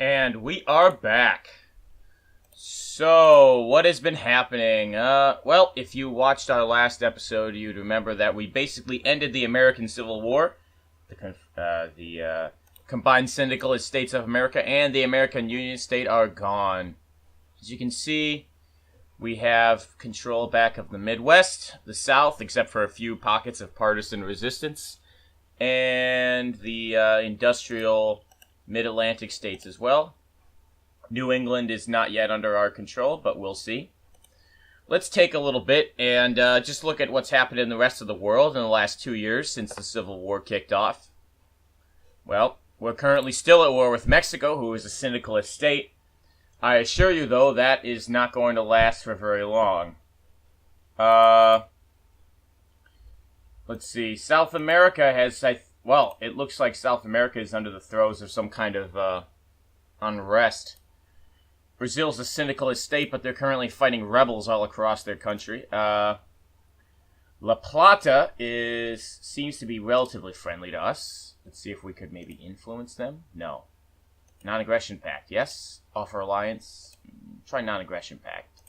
And we are back. So, what has been happening? Well, if you watched our last episode, you'd remember that we basically ended the American Civil War. The combined syndicalist states of America and the American Union state are gone. As you can see, we have control back of the Midwest, the South, except for a few pockets of partisan resistance, and the industrial Mid-Atlantic states as well. New England is not yet under our control, but we'll see. Let's take a little bit and just look at what's happened in the rest of the world in the last 2 years since the Civil War kicked off. Well, we're currently still at war with Mexico, who is a syndicalist state. I assure you, though, that is not going to last for very long. Let's see. South America has... Well, it looks like South America is under the throes of some kind of unrest. Brazil's a syndicalist state, but they're currently fighting rebels all across their country. La Plata seems to be relatively friendly to us. Let's see if we could maybe influence them. No. Non-aggression pact, yes. Offer alliance. Try non-aggression pact.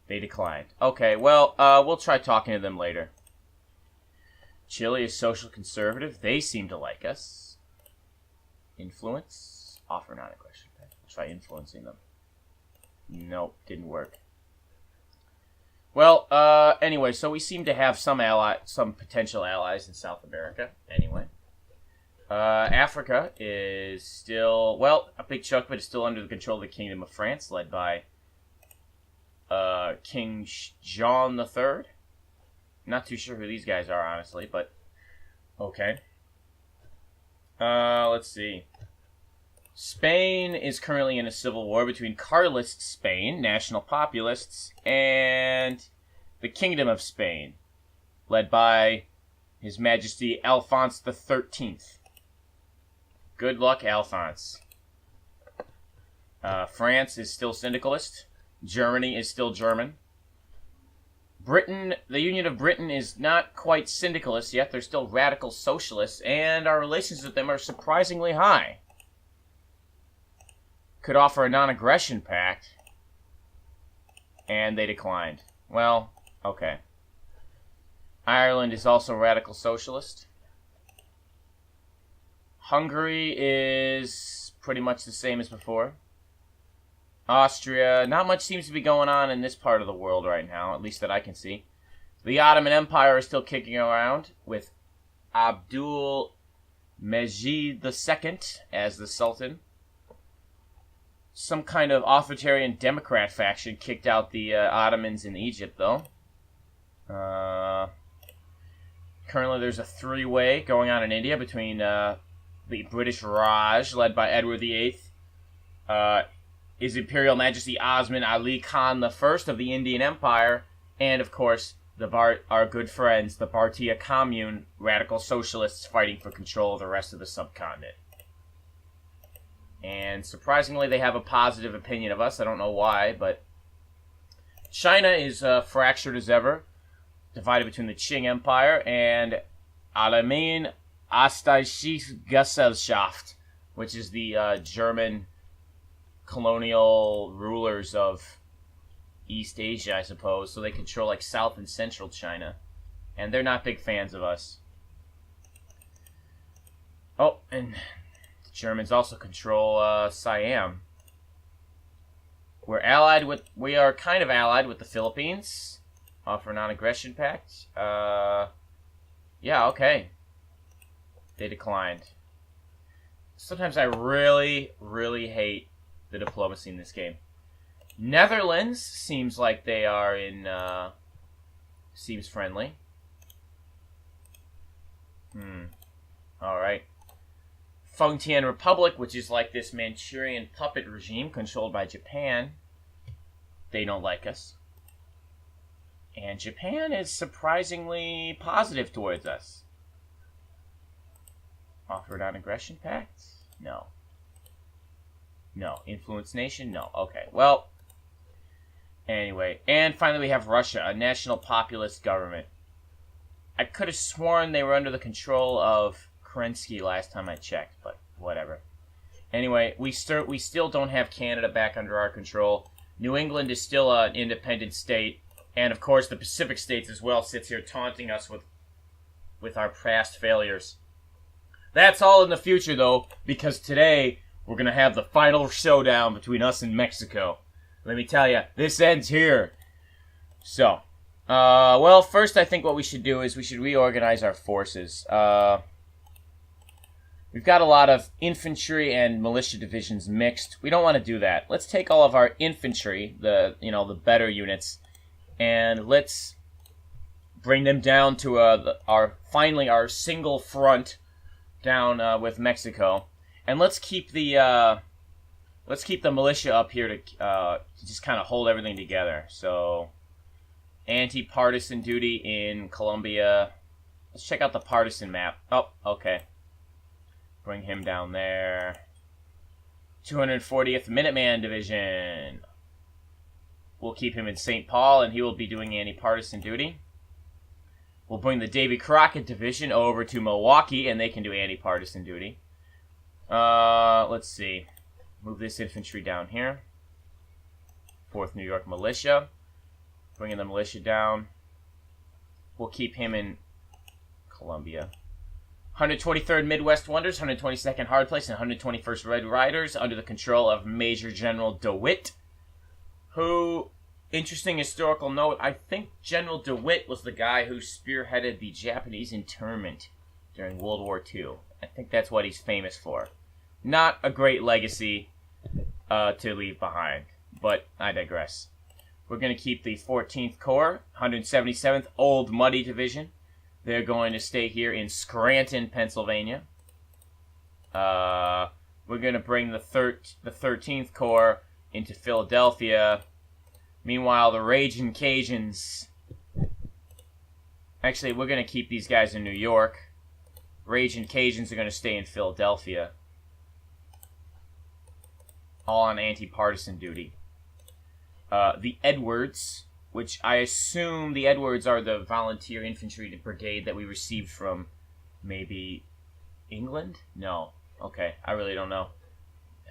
They declined. Okay, well, we'll try talking to them later. Chile is social conservative. They seem to like us. Influence. Offer non-aggression pact. We'll try influencing them. Nope, didn't work. Well, anyway, so we seem to have some potential allies in South America. Anyway. Africa is still, well, a big chunk of it is still under the control of the Kingdom of France, led by King John III. Not too sure who these guys are, honestly, but okay. Let's see. Spain is currently in a civil war between Carlist Spain, national populists, and the Kingdom of Spain, led by His Majesty Alphonse XIII. Good luck, Alphonse. France is still syndicalist. Germany is still German. Britain, the Union of Britain is not quite syndicalist yet. They're still radical socialists, and our relations with them are surprisingly high. Could offer a non-aggression pact, and they declined. Well, okay. Ireland is also radical socialist. Hungary is pretty much the same as before. Austria, not much seems to be going on in this part of the world right now, at least that I can see. The Ottoman Empire is still kicking around, with Abdul Mejid II as the Sultan. Some kind of authoritarian Democrat faction kicked out the Ottomans in Egypt, though. Currently there's a three-way going on in India between the British Raj, led by Edward VIII, His Imperial Majesty Osman Ali Khan I of the Indian Empire, and, of course, our good friends, the Bharatiya Commune, radical socialists fighting for control of the rest of the subcontinent. And, surprisingly, they have a positive opinion of us. I don't know why, but China is fractured as ever, divided between the Qing Empire and Allgemeine Österreichische Gesellschaft, which is the German colonial rulers of East Asia, I suppose. So they control like South and Central China, and they're not big fans of us. Oh, and the Germans also control Siam. We are kind of allied with the Philippines. Offer non-aggression pact. Yeah, okay. They declined. Sometimes I really, really hate the diplomacy in this game. Netherlands seems like they are in, seems friendly. Alright. Fengtian Republic, which is like this Manchurian puppet regime controlled by Japan. They don't like us. And Japan is surprisingly positive towards us. Offer non-aggression pact? No. No. Influence nation? No. Okay. Well, anyway. And finally we have Russia, a national populist government. I could have sworn they were under the control of Kerensky last time I checked, but whatever. Anyway, we still don't have Canada back under our control. New England is still an independent state, and of course the Pacific states as well sits here taunting us with our past failures. That's all in the future though, because today we're gonna have the final showdown between us and Mexico. Let me tell you, this ends here. So, well, first I think what we should do is we should reorganize our forces. We've got a lot of infantry and militia divisions mixed. We don't want to do that. Let's take all of our infantry, the better units, and let's bring them down to our single front down with Mexico, and let's keep the militia up here to just kind of hold everything together. So, anti-partisan duty in Colombia. Let's check out the partisan map. Oh, okay. Bring him down there. 240th Minuteman Division. We'll keep him in St. Paul, and he will be doing anti-partisan duty. We'll bring the Davy Crockett Division over to Milwaukee, and they can do anti-partisan duty. Let's see. Move this infantry down here. 4th New York Militia. Bringing the militia down. We'll keep him in Columbia. 123rd Midwest Wonders, 122nd Hard Place, and 121st Red Riders under the control of Major General DeWitt, who, interesting historical note, I think General DeWitt was the guy who spearheaded the Japanese internment during World War II. I think that's what he's famous for. Not a great legacy to leave behind, but I digress. We're going to keep the 14th Corps, 177th Old Muddy Division. They're going to stay here in Scranton, Pennsylvania. We're going to bring the 13th Corps into Philadelphia. Meanwhile, the Ragin' Cajuns... Actually, we're going to keep these guys in New York. Ragin' Cajuns are going to stay in Philadelphia. All on anti-partisan duty. The Edwards... which I assume the Edwards are the volunteer infantry brigade that we received from maybe England? No. Okay, I really don't know.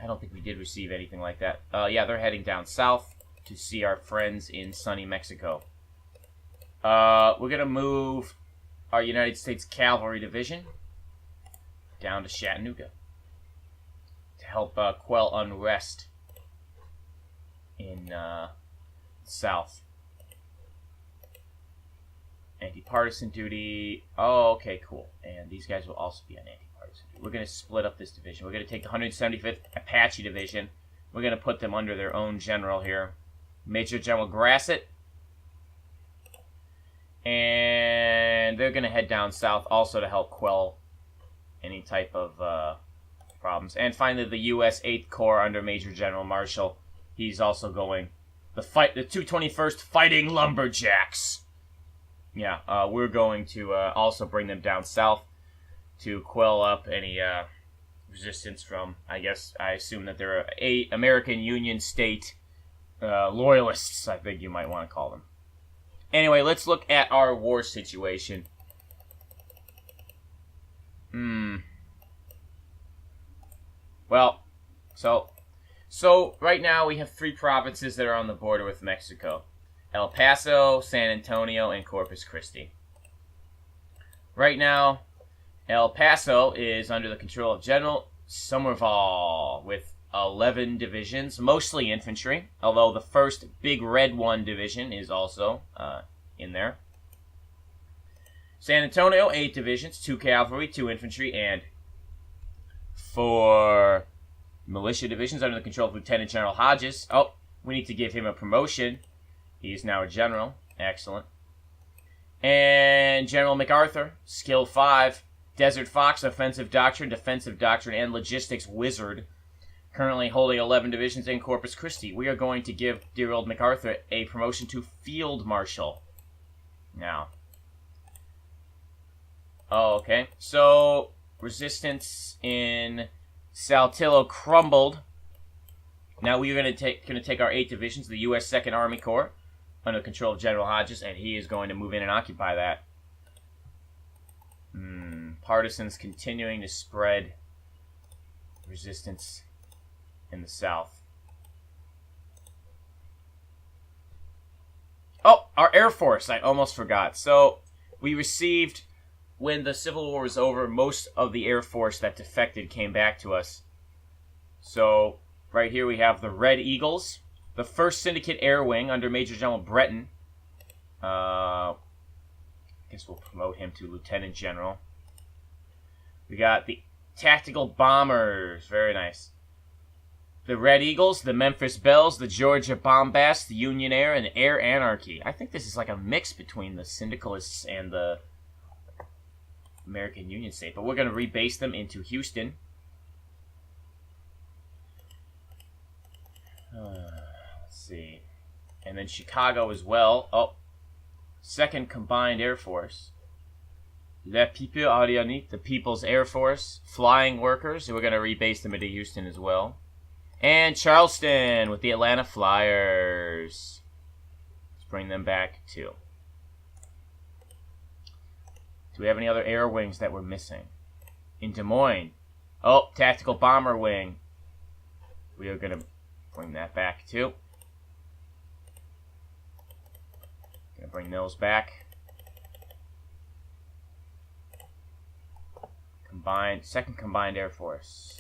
I don't think we did receive anything like that. Yeah, they're heading down south to see our friends in sunny Mexico. We're going to move our United States Cavalry Division down to Chattanooga to help quell unrest in south. Anti-partisan duty. Oh, okay, cool. And these guys will also be on anti-partisan duty. We're going to split up this division. We're going to take the 175th Apache Division. We're going to put them under their own general here. Major General Grassett. And they're going to head down south also to help quell any type of problems. And finally, the U.S. 8th Corps under Major General Marshall. He's also going. The 221st Fighting Lumberjacks. Yeah, we're going to also bring them down south to quell up any resistance from, I assume that they're American Union State loyalists, I think you might want to call them. Anyway, let's look at our war situation. Well, so right now we have 3 provinces that are on the border with Mexico. El Paso, San Antonio, and Corpus Christi. Right now, El Paso is under the control of General Somerval with 11 divisions, mostly infantry, although the 1st Big Red One division is also in there. San Antonio, 8 divisions, 2 cavalry, 2 infantry, and 4 militia divisions under the control of Lieutenant General Hodges. Oh, we need to give him a promotion. He is now a general. Excellent. And General MacArthur, Skill 5, Desert Fox, Offensive Doctrine, Defensive Doctrine, and Logistics Wizard. Currently holding 11 divisions in Corpus Christi. We are going to give dear old MacArthur a promotion to Field Marshal. Now. Oh, okay. So, resistance in Saltillo crumbled. Now we are going to take our 8 divisions, the U.S. 2nd Army Corps, under the control of General Hodges, and he is going to move in and occupy that. Partisans continuing to spread resistance in the south. Oh, our Air Force. I almost forgot. So, we received, when the Civil War was over, most of the Air Force that defected came back to us. So, right here we have the Red Eagles, the 1st Syndicate Air Wing under Major General Breton. I guess we'll promote him to Lieutenant General. We got the Tactical Bombers. Very nice. The Red Eagles, the Memphis Bells, the Georgia Bombast, the Union Air, and the Air Anarchy. I think this is like a mix between the Syndicalists and the American Union State. But we're going to rebase them into Houston. Let's see. And then Chicago as well. Oh, 2nd Combined Air Force. Le Peuple Aéronautique, the People's Air Force. Flying Workers. So we're going to rebase them into Houston as well. And Charleston with the Atlanta Flyers. Let's bring them back too. Do we have any other air wings that we're missing? In Des Moines. Oh, Tactical Bomber Wing. We are going to bring that back too. Going to bring those back. Combined, 2nd Combined Air Force.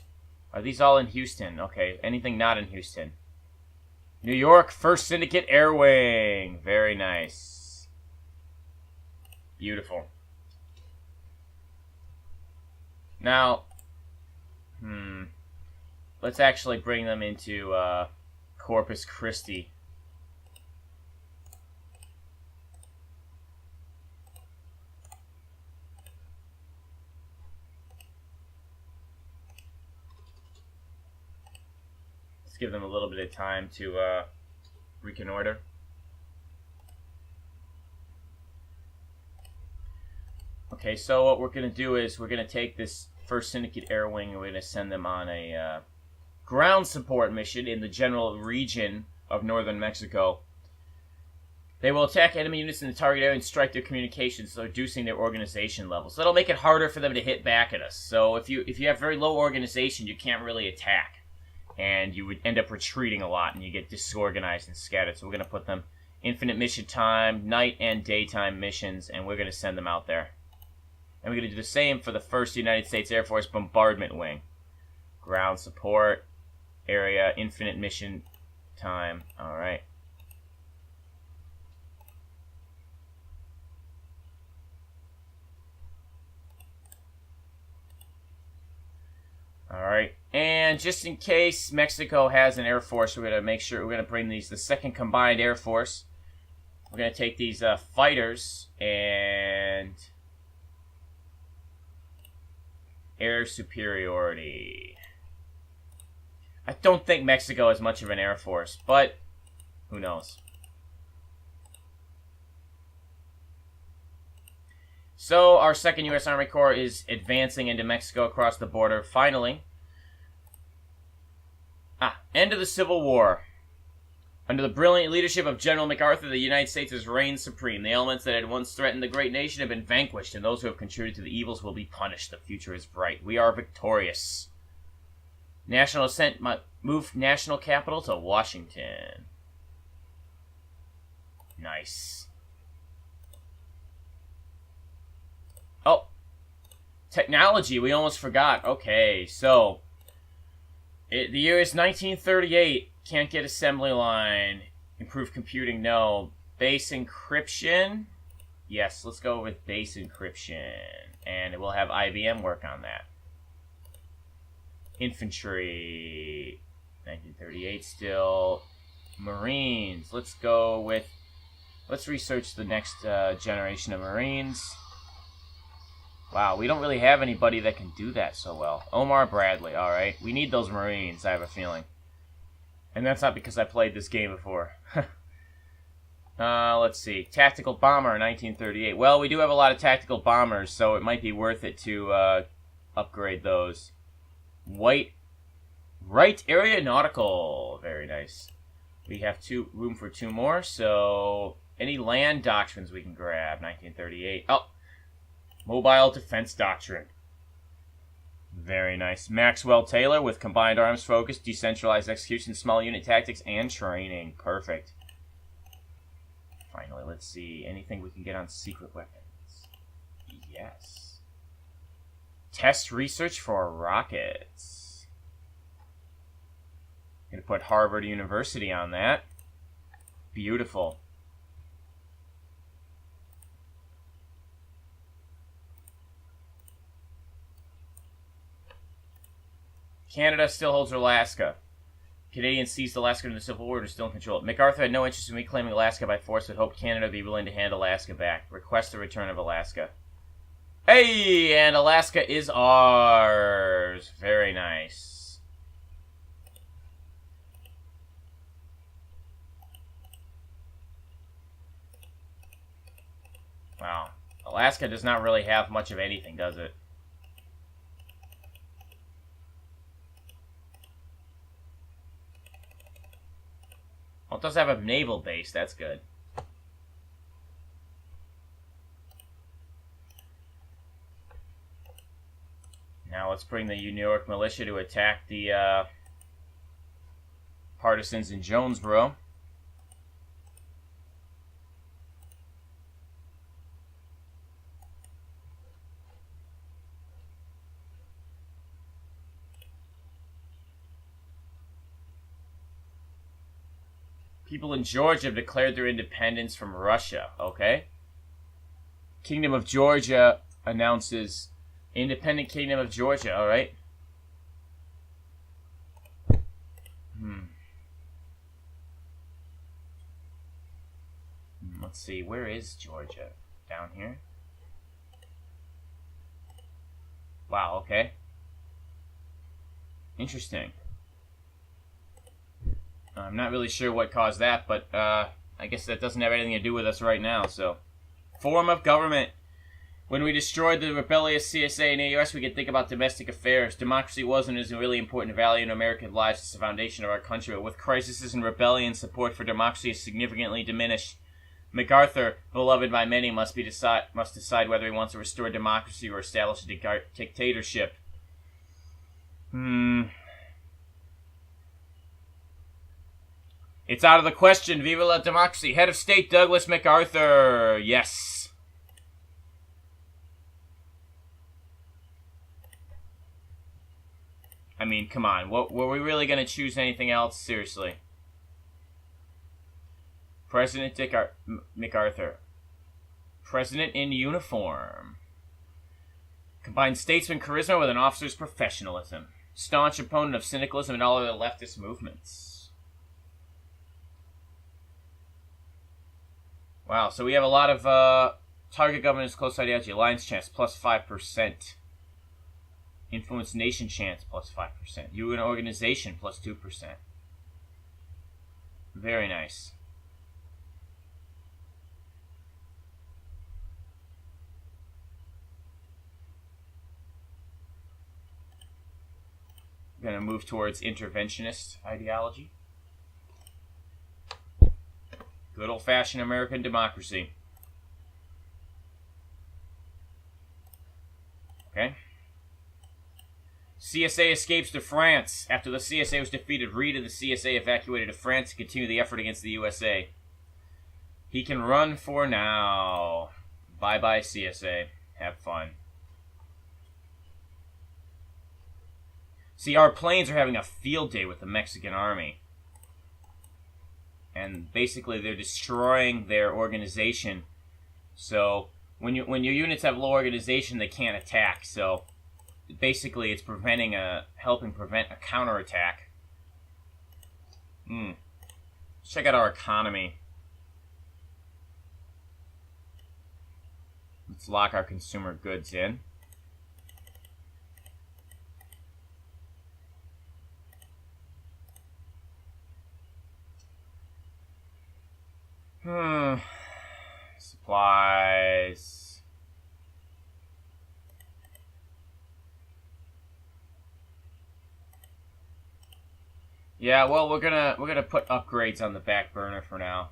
Are these all in Houston? Okay, anything not in Houston? New York, 1st Syndicate Air Wing. Very nice. Beautiful. Now, let's actually bring them into Corpus Christi. Give them a little bit of time to reconnoiter. Okay, so what we're going to do is we're going to take this 1st Syndicate Air Wing and we're going to send them on a ground support mission in the general region of northern Mexico. They will attack enemy units in the target area and strike their communications, reducing their organization levels. So that'll make it harder for them to hit back at us. So if you have very low organization, you can't really attack. And you would end up retreating a lot, and you get disorganized and scattered. So we're going to put them infinite mission time, night and daytime missions, and we're going to send them out there. And we're going to do the same for the 1st United States Air Force Bombardment Wing. Ground support area, infinite mission time. All right. Alright, and just in case Mexico has an Air Force, we're going to make sure, we're going to bring these, the 2nd Combined Air Force. We're going to take these fighters and air superiority. I don't think Mexico has much of an Air Force, but who knows. So, our 2nd U.S. Army Corps is advancing into Mexico across the border, finally. End of the Civil War. Under the brilliant leadership of General MacArthur, the United States has reigned supreme. The elements that had once threatened the great nation have been vanquished, and those who have contributed to the evils will be punished. The future is bright. We are victorious. National Ascent moved national capital to Washington. Nice. Oh, technology, we almost forgot. Okay, so, the year is 1938. Can't get assembly line. Improved computing, no. Base encryption? Yes, let's go with base encryption. And we'll have IBM work on that. Infantry, 1938 still. Marines, let's go with, let's research the next generation of Marines. Wow, we don't really have anybody that can do that so well. Omar Bradley, alright. We need those Marines, I have a feeling. And that's not because I played this game before. Let's see. Tactical Bomber, 1938. Well, we do have a lot of tactical bombers, so it might be worth it to upgrade those. Right Area Nautical. Very nice. We have room for 2 more, so any land doctrines we can grab. 1938. Oh, Mobile Defense Doctrine. Very nice. Maxwell Taylor with combined arms focus, decentralized execution, small unit tactics, and training. Perfect. Finally, let's see. Anything we can get on secret weapons? Yes. Test research for rockets. Gonna put Harvard University on that. Beautiful. Canada still holds Alaska. Canadians seized Alaska in the Civil War and are still in control. MacArthur had no interest in reclaiming Alaska by force, but hoped Canada would be willing to hand Alaska back. Request the return of Alaska. Hey, and Alaska is ours. Very nice. Wow. Alaska does not really have much of anything, does it? Well, it does have a naval base. That's good. Now let's bring the New York militia to attack the partisans in Jonesboro. People in Georgia have declared their independence from Russia. Okay. Kingdom of Georgia announces independent Kingdom of Georgia. All right. Let's see. Where is Georgia? Down here. Wow. Okay. Interesting. I'm not really sure what caused that, but I guess that doesn't have anything to do with us right now, so. Form of government. When we destroyed the rebellious CSA in the U.S., we could think about domestic affairs. Democracy was and is a really important value in American lives. It's the foundation of our country, but with crises and rebellion, support for democracy is significantly diminished. MacArthur, beloved by many, must decide whether he wants to restore democracy or establish a dictatorship. It's out of the question. Vive la democracy. Head of State Douglas MacArthur. Yes. I mean, come on. Were we really going to choose anything else? Seriously. President MacArthur. President in uniform. Combined statesman charisma with an officer's professionalism. Staunch opponent of syndicalism and all other leftist movements. Wow, so we have a lot of target governance, close ideology, alliance chance, plus 5%. Influence nation chance, plus 5%. UN organization, plus 2%. Very nice. We're going to move towards interventionist ideology. Good old-fashioned American democracy. Okay. CSA escapes to France. After the CSA was defeated, Reed and the CSA evacuated to France to continue the effort against the USA. He can run for now. Bye-bye, CSA. Have fun. See, our planes are having a field day with the Mexican army. And basically, they're destroying their organization. So, when your units have low organization, they can't attack. So, basically, it's helping prevent a counterattack. Let's check out our economy. Let's lock our consumer goods in. Supplies. Yeah, well, we're gonna put upgrades on the back burner for now.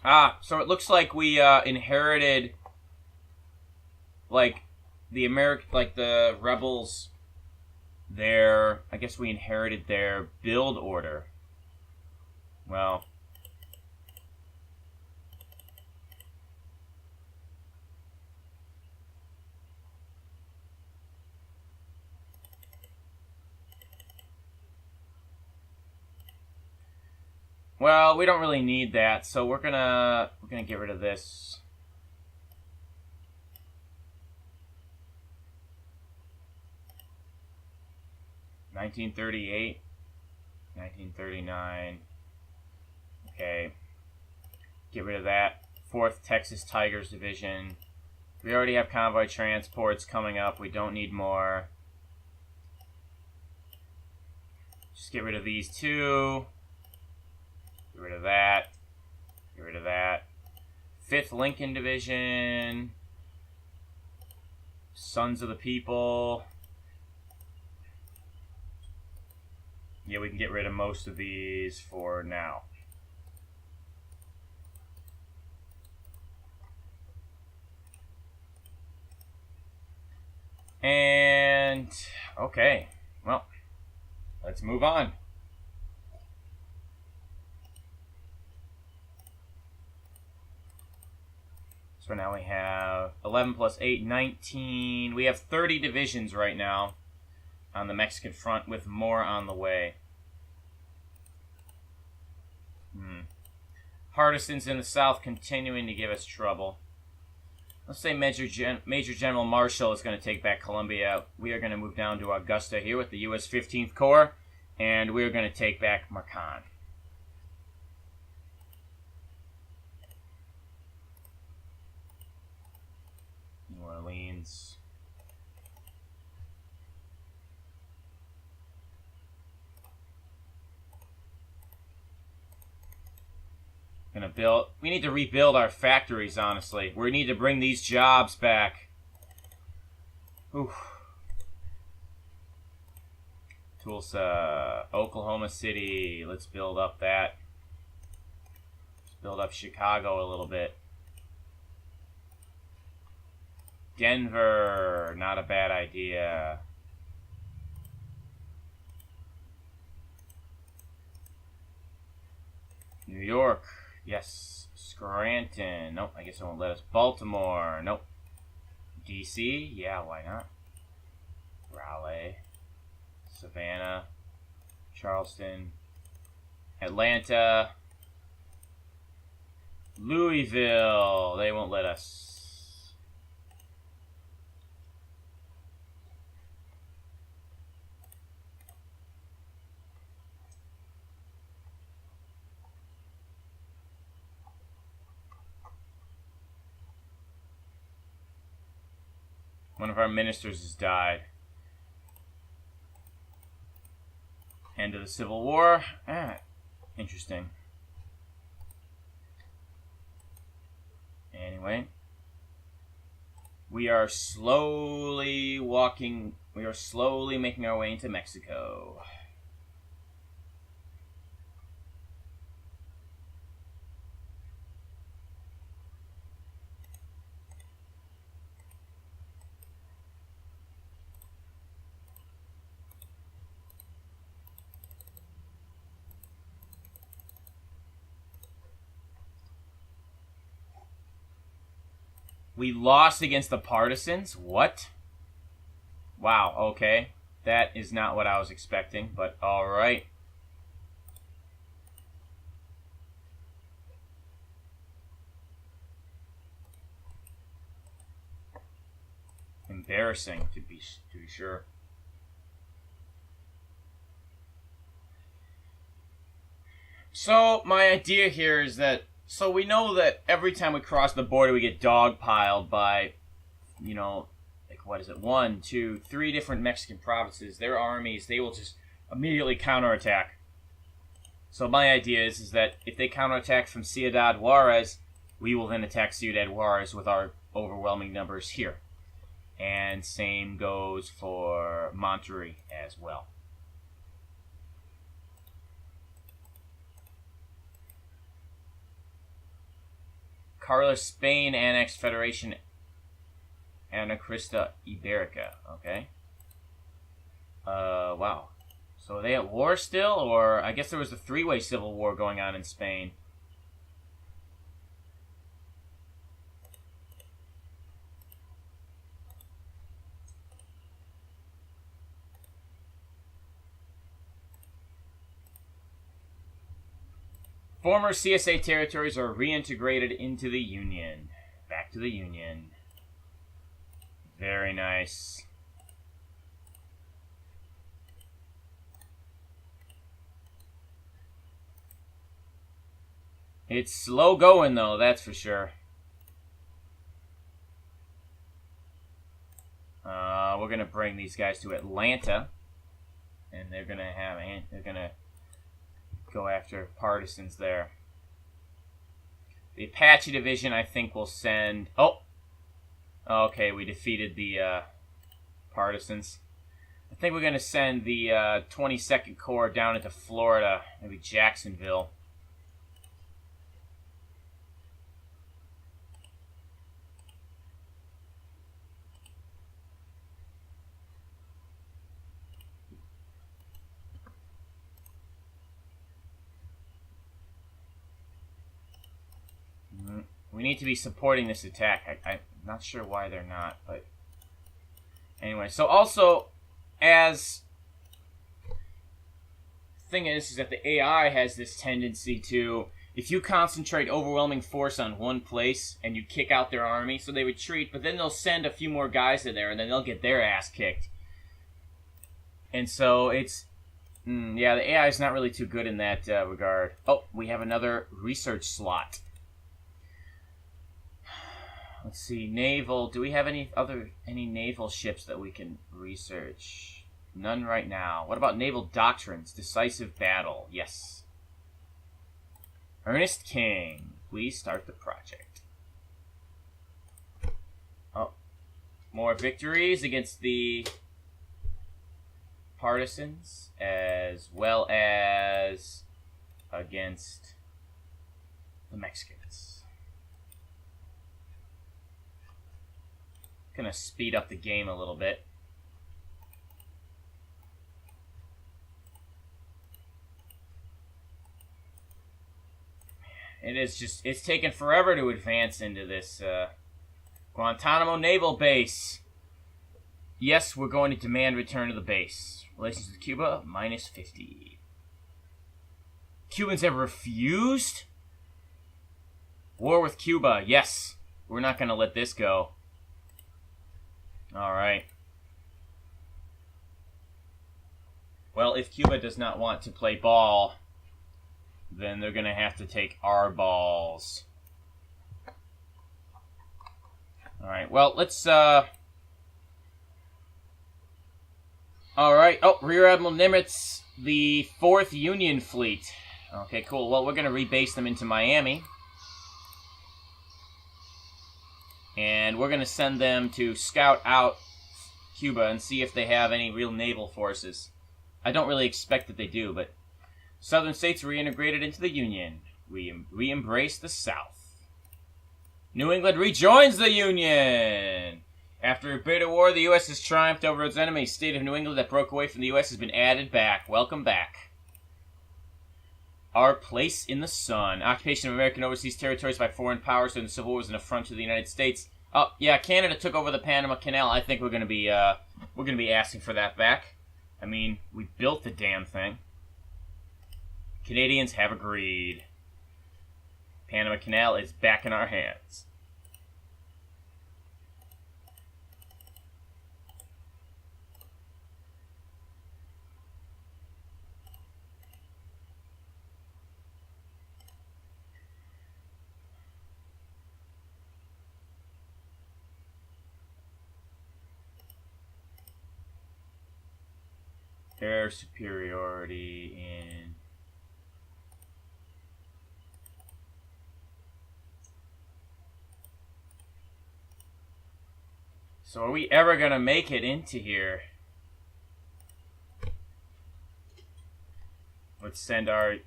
So it looks like we inherited like the rebels. I guess we inherited their build order. Well, we don't really need that, so we're gonna get rid of this. $1938, 1939. Okay, get rid of that. 4th Texas Tigers Division. We already have convoy transports coming up. We don't need more. Just get rid of these two. Get rid of that. Get rid of that. 5th Lincoln Division. Sons of the People. Yeah, we can get rid of most of these for now. And, okay. Well, let's move on. So now we have 11 plus 8, 19. We have 30 divisions right now on the Mexican front, with more on the way. Partisans in the south continuing to give us trouble. Let's say Major General Marshall is going to take back Columbia. We are going to move down to Augusta here with the U.S. 15th Corps, and we are going to take back Macon. New Orleans. We need to rebuild our factories, honestly. We need to bring these jobs back. Oof. Tulsa, Oklahoma City. Let's build up that. Let's build up Chicago a little bit. Denver, not a bad idea. New York. Yes. Scranton. Nope, I guess it won't let us. Baltimore. Nope. DC? Yeah, why not? Raleigh. Savannah. Charleston. Atlanta. Louisville. They won't let us. One of our ministers has died. End of the Civil War. Interesting. Anyway. We are slowly making our way into Mexico. We lost against the partisans? What? Wow, okay. That is not what I was expecting, but alright. Embarrassing, to be sure. So, my idea here is that so we know that every time we cross the border, we get dogpiled by, like, what is it, 1, 2, 3 different Mexican provinces. Their armies, they will just immediately counterattack. So my idea is that if they counterattack from Ciudad Juarez, we will then attack Ciudad Juarez with our overwhelming numbers here. And same goes for Monterrey as well. Carlos Spain annexed Federation Anachrista Iberica. Okay. Wow. So are they at war still? Or I guess there was a three-way civil war going on in Spain. Former CSA territories are reintegrated into the Union. Back to the Union. Very nice. It's slow going, though, that's for sure. We're going to bring these guys to Atlanta. And they're going to go after partisans there. The Apache Division, I think, will send... Oh! Okay, we defeated the partisans. I think we're going to send the 22nd Corps down into Florida. Maybe Jacksonville. We need to be supporting this attack. I'm not sure why they're not, but... Anyway, so also, as... The thing is that the AI has this tendency to... If you concentrate overwhelming force on one place, and you kick out their army, so they retreat, but then they'll send a few more guys in there, and then they'll get their ass kicked. And so, it's... yeah, the AI is not really too good in that regard. Oh, we have another research slot. Let's see, naval. Do we have any naval ships that we can research? None right now. What about naval doctrines? Decisive battle. Yes. Ernest King, please start the project. Oh, more victories against the partisans, as well as against the Mexicans. Gonna speed up the game a little bit. It's taken forever to advance into this Guantanamo Naval Base. Yes, we're going to demand return to the base. Relations with Cuba, -50. Cubans have refused? War with Cuba, yes. We're not gonna let this go. Alright. Well, if Cuba does not want to play ball, then they're going to have to take our balls. Alright, well, let's, Alright, oh, Rear Admiral Nimitz, the 4th Union Fleet. Okay, cool. Well, we're going to rebase them into Miami. And we're going to send them to scout out Cuba and see if they have any real naval forces. I don't really expect that they do, but... Southern states reintegrated into the Union. We embrace the South. New England rejoins the Union! After a bitter war, the U.S. has triumphed over its enemies. State of New England that broke away from the U.S. has been added back. Welcome back. Our place in the sun. Occupation of American overseas territories by foreign powers during the Civil War was an affront to the United States. Oh, yeah, Canada took over the Panama Canal. I think we're gonna be asking for that back. I mean, we built the damn thing. Canadians have agreed. Panama Canal is back in our hands. Air superiority in... So are we ever going to make it into here? Let's send our...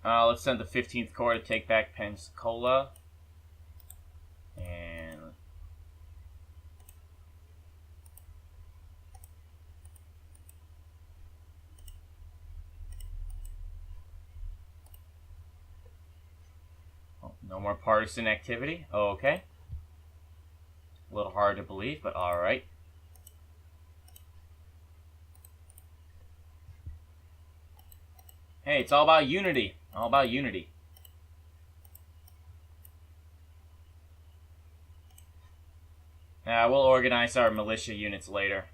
let's send the 15th Corps to take back Pensacola. Oh, no more partisan activity. Okay. A little hard to believe, but alright. Hey, it's all about unity. All about unity. We'll organize our militia units later.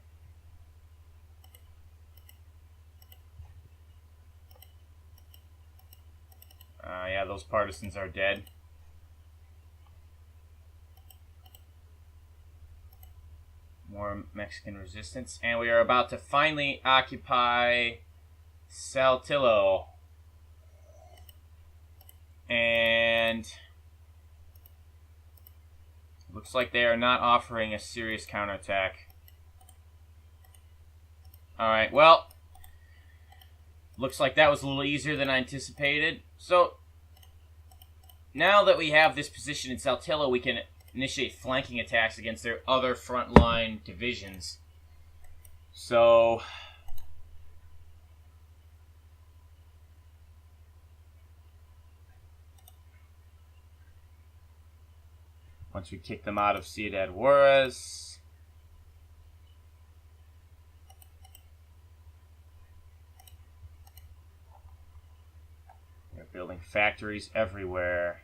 Yeah, those partisans are dead. More Mexican resistance. And we are about to finally occupy Saltillo. And looks like they are not offering a serious counterattack. Alright, well, looks like that was a little easier than I anticipated. So, now that we have this position in Saltillo, we can initiate flanking attacks against their other frontline divisions. So, once we kick them out of Ciudad Juarez, they're building factories everywhere.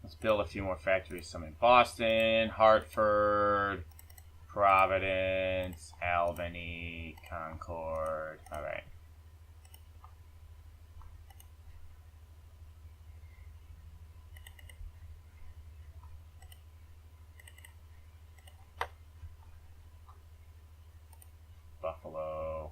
Let's build a few more factories. Some in Boston, Hartford, Providence, Albany, Concord. Alright. Buffalo.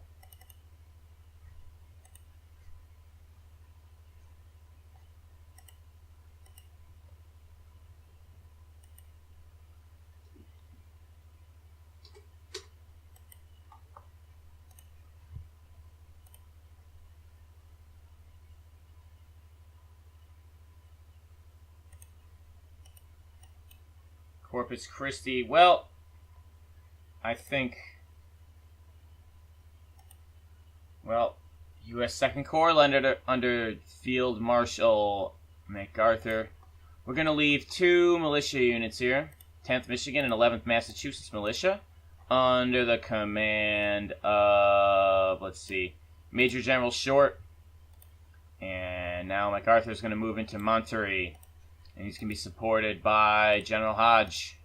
Corpus Christi. Well, I think, well, U.S. Second Corps under Field Marshal MacArthur. We're going to leave 2 militia units here, 10th Michigan and 11th Massachusetts Militia, under the command of, let's see, Major General Short. And now MacArthur is going to move into Monterey, and he's going to be supported by General Hodge.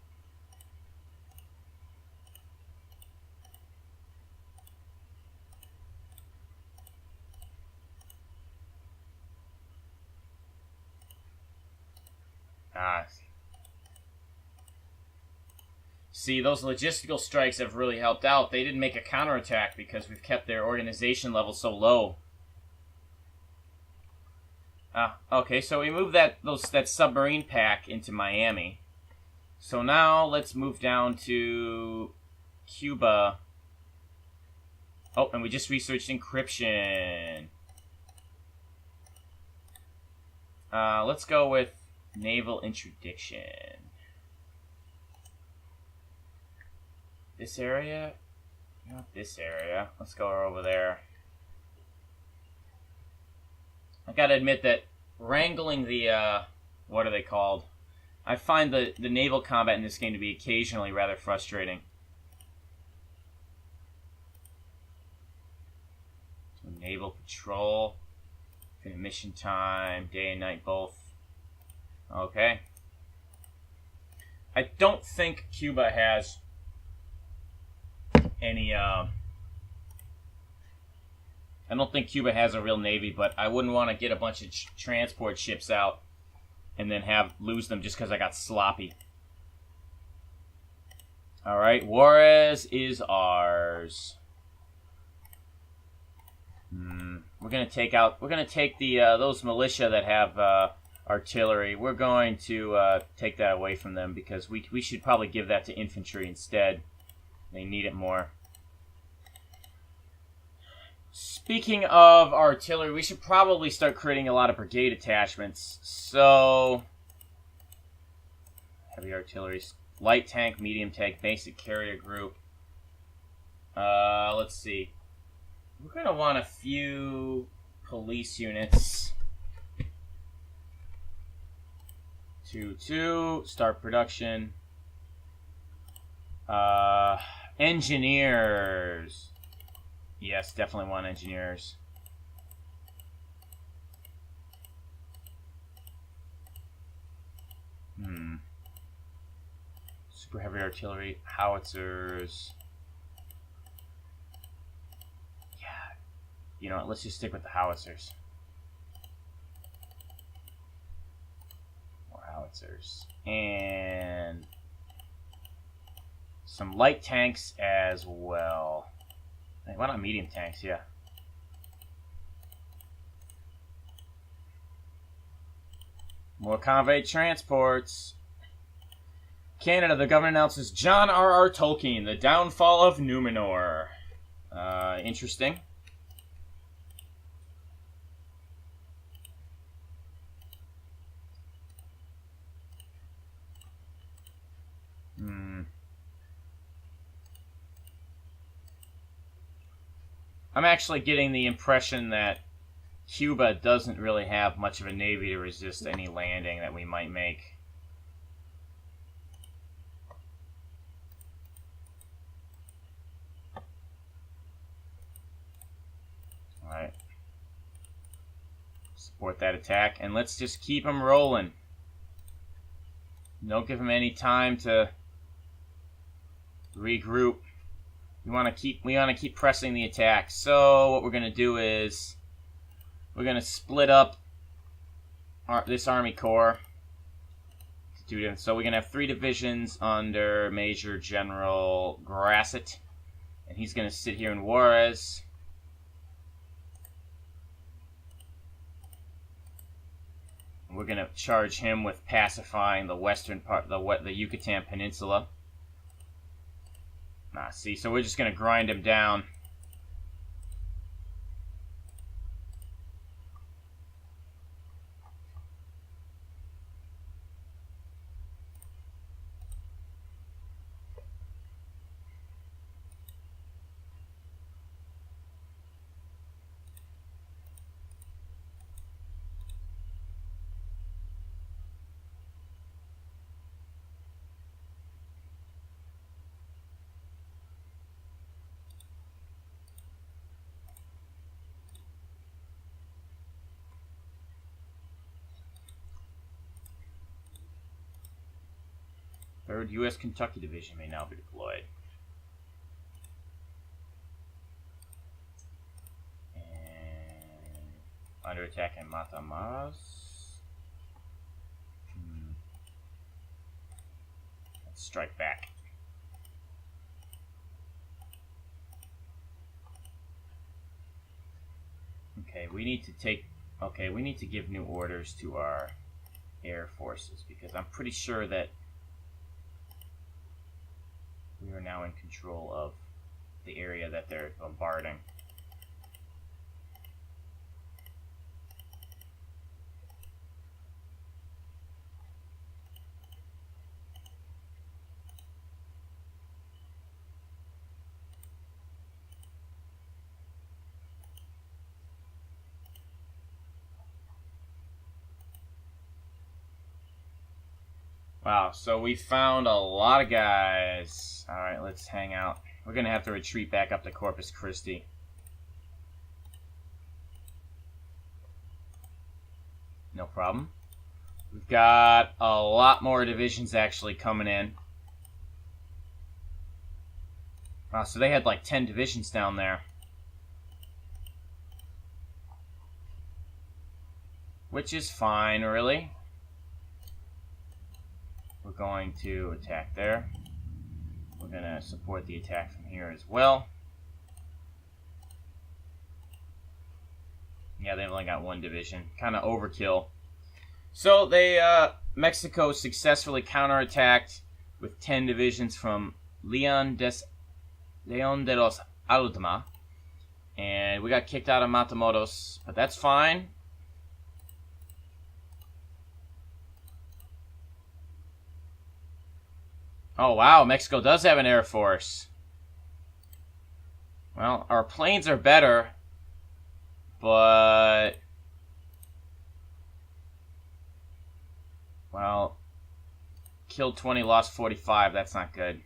See, those logistical strikes have really helped out. They didn't make a counterattack because we've kept their organization level so low. Okay, so we moved that submarine pack into Miami. So now let's move down to Cuba. Oh, and we just researched encryption. Let's go with naval interdiction. This area? Not this area. Let's go over there. I gotta admit that wrangling the, what are they called? I find the naval combat in this game to be occasionally rather frustrating. Naval patrol. Mission time, day and night both. Okay. I don't think Cuba has any, I don't think Cuba has a real navy, but I wouldn't want to get a bunch of transport ships out and then lose them just because I got sloppy. Alright, Juarez is ours. We're gonna take the those militia that have artillery. We're going to take that away from them because we should probably give that to infantry instead. They need it more. Speaking of artillery, we should probably start creating a lot of brigade attachments. So, heavy artillery, light tank, medium tank, basic carrier group. Let's see. We're going to want a few police units. 2-2, start production. Engineers. Yes, definitely want engineers. Super heavy artillery, howitzers. Yeah. You know what, let's just stick with the howitzers. More howitzers. And some light tanks as well. Hey, why not medium tanks? Yeah. More convoy transports. Canada, the government announces John R.R. Tolkien, The Downfall of Numenor. Interesting. I'm actually getting the impression that Cuba doesn't really have much of a navy to resist any landing that we might make. Alright. Support that attack, and let's just keep them rolling. Don't give them any time to regroup. We want to keep pressing the attack. So what we're going to do is we're going to split up this Army Corps. So we're going to have 3 divisions under Major General Grasset, and he's going to sit here in Juarez. We're going to charge him with pacifying the western part, the Yucatan Peninsula. See, so we're just going to grind him down. Third U.S. Kentucky Division may now be deployed. And under attack in Matamoros. Let's strike back. Okay, we need to give new orders to our air forces, because I'm pretty sure that we are now in control of the area that they're bombarding. Wow, so we found a lot of guys. Alright, let's hang out. We're going to have to retreat back up to Corpus Christi. No problem. We've got a lot more divisions actually coming in. Wow, so they had like 10 divisions down there. Which is fine, really. We're going to attack there. We're going to support the attack from here as well. Yeah, they've only got 1 division. Kind of overkill. So they, Mexico successfully counterattacked with 10 divisions from Leon de los Aldama. And we got kicked out of Matamoros, but that's fine. Oh, wow, Mexico does have an air force. Well, our planes are better, but... Well, killed 20, lost 45. That's not good.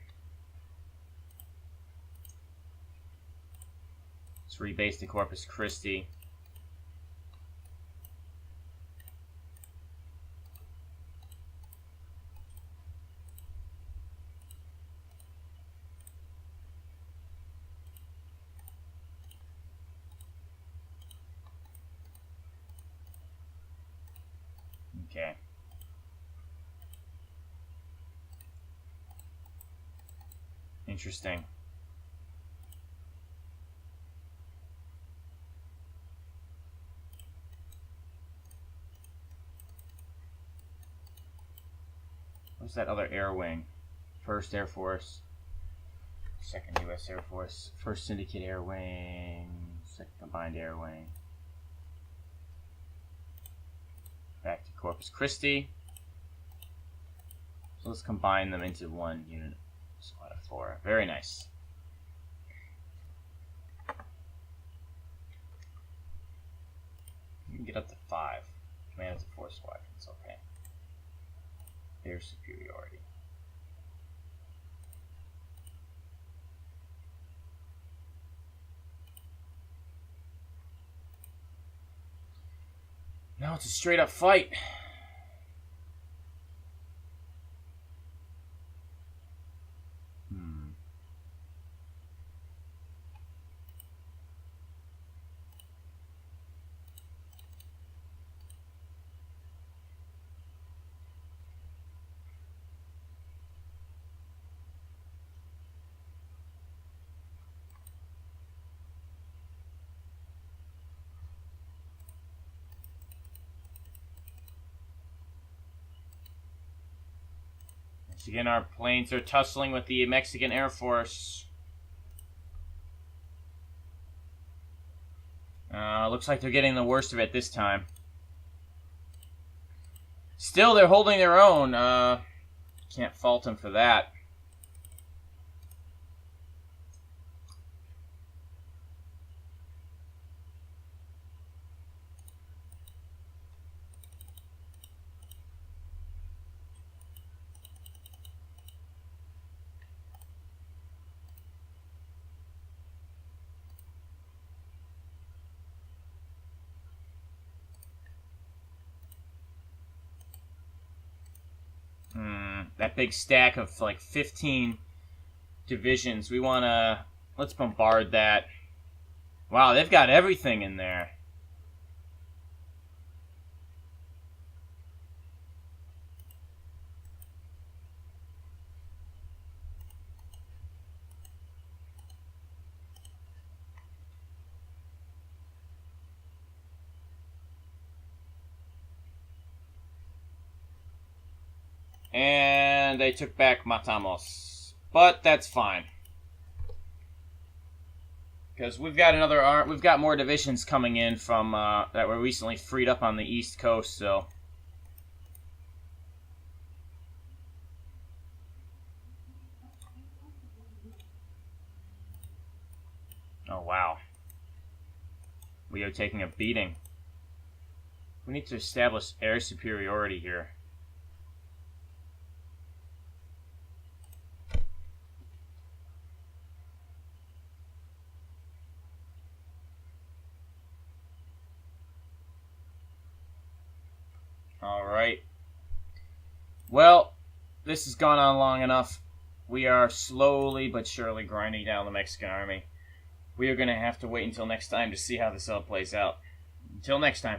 Let's rebase to Corpus Christi. Okay. Interesting. What's that other air wing? 1st Air Force. 2nd U.S. Air Force. 1st Syndicate Air Wing. 2nd Combined Air Wing. Back to Corpus Christi. So let's combine them into one unit. Squad of 4. Very nice. You can get up to 5. Command up to 4 squadrons. Okay. Air superiority. Now it's a straight up fight. Once again, our planes are tussling with the Mexican Air Force. Looks like they're getting the worst of it this time. Still, they're holding their own. Can't fault them for that. That big stack of like 15 divisions. We want to... Let's bombard that. Wow, they've got everything in there. And they took back Matamos. But that's fine. Because we've got more divisions coming in from that were recently freed up on the East Coast, so oh wow. We are taking a beating. We need to establish air superiority here. Alright. Well, this has gone on long enough. We are slowly but surely grinding down the Mexican army. We are going to have to wait until next time to see how this all plays out. Until next time.